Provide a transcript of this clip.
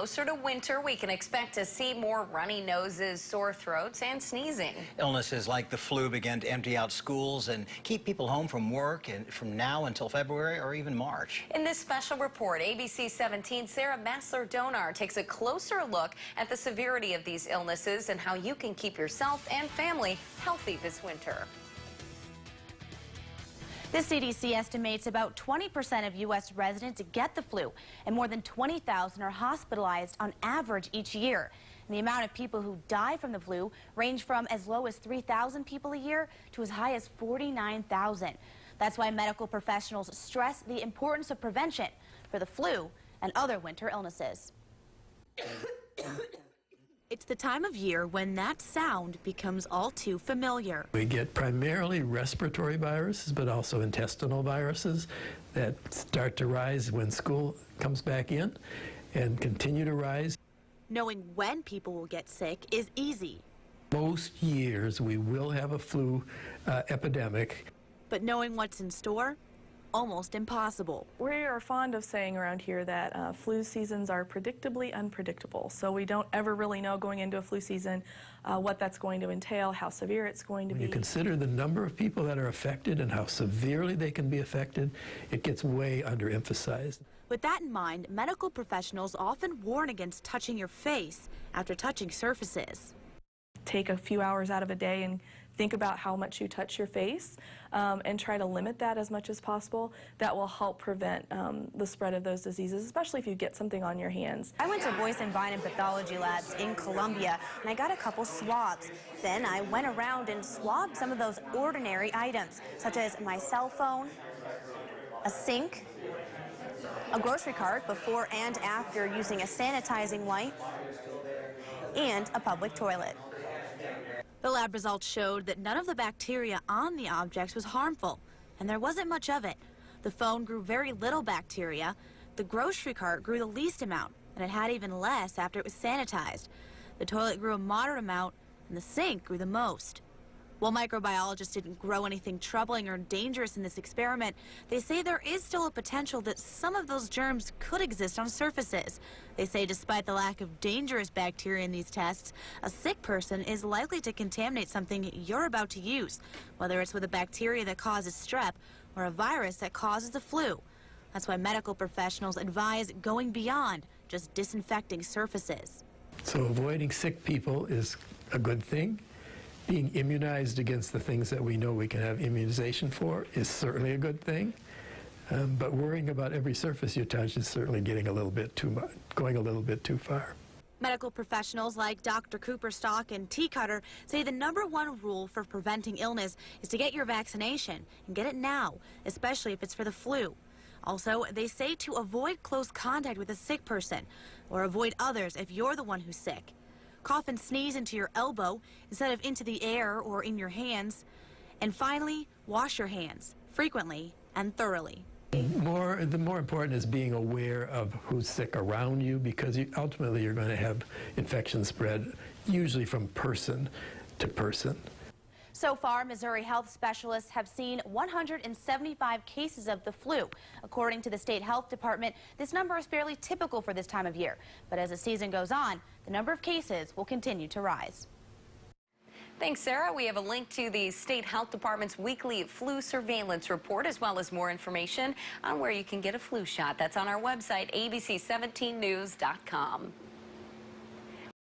Closer to winter, we can expect to see more runny noses, sore throats, and sneezing. Illnesses like the flu begin to empty out schools and keep people home from work and from now until February or even March. In this special report, ABC 17's Sarah Massler-Donar takes a closer look at the severity of these illnesses and how you can keep yourself and family healthy this winter. The CDC estimates about 20% of U.S. residents get the flu, and more than 20,000 are hospitalized on average each year. And the amount of people who die from the flu range from as low as 3,000 people a year to as high as 49,000. That's why medical professionals stress the importance of prevention for the flu and other winter illnesses. It's the time of year when that sound becomes all too familiar. We get primarily respiratory viruses, but also intestinal viruses that start to rise when school comes back in and continue to rise. Knowing when people will get sick is easy. Most years we will have a flu epidemic. But knowing what's in store, almost impossible. We are fond of saying around here that flu seasons are predictably unpredictable. So we don't ever really know going into a flu season what that's going to entail, how severe it's going to be. When you consider the number of people that are affected and how severely they can be affected, it gets way underemphasized. With that in mind, medical professionals often warn against touching your face after touching surfaces. Take a few hours out of a day and think about how much you touch your face and try to limit that as much as possible. That will help prevent the spread of those diseases, especially if you get something on your hands. I went to Voice and Vine and Pathology Labs in Columbia, and I got a couple swabs. Then I went around and swabbed some of those ordinary items, such as my cell phone, a sink, a grocery cart before and after using a sanitizing wipe, and a public toilet. The lab results showed that none of the bacteria on the objects was harmful, and there wasn't much of it. The phone grew very little bacteria, the grocery cart grew the least amount, and it had even less after it was sanitized. The toilet grew a moderate amount, and the sink grew the most. While microbiologists didn't grow anything troubling or dangerous in this experiment, they say there is still a potential that some of those germs could exist on surfaces. They say despite the lack of dangerous bacteria in these tests, a sick person is likely to contaminate something you're about to use, whether it's with a bacteria that causes strep or a virus that causes the flu. That's why medical professionals advise going beyond just disinfecting surfaces. So avoiding sick people is a good thing. Being immunized against the things that we know we can have immunization for is certainly a good thing. But worrying about every surface you touch is certainly getting a little bit too much, going a little bit too far. Medical professionals like Dr. Cooper Stock and T. Cutter say the #1 rule for preventing illness is to get your vaccination and get it now, especially if it's for the flu. Also, they say to avoid close contact with a sick person or avoid others if you're the one who's sick. Cough and sneeze into your elbow instead of into the air or in your hands. And finally, wash your hands frequently and thoroughly. The more important is being aware of who's sick around you, because ultimately you're going to have infection spread, usually from person to person. So far, Missouri health specialists have seen 175 cases of the flu. According to the state health department, this number is fairly typical for this time of year. But as the season goes on, the number of cases will continue to rise. Thanks, Sarah. We have a link to the state health department's weekly flu surveillance report, as well as more information on where you can get a flu shot. That's on our website, abc17news.com.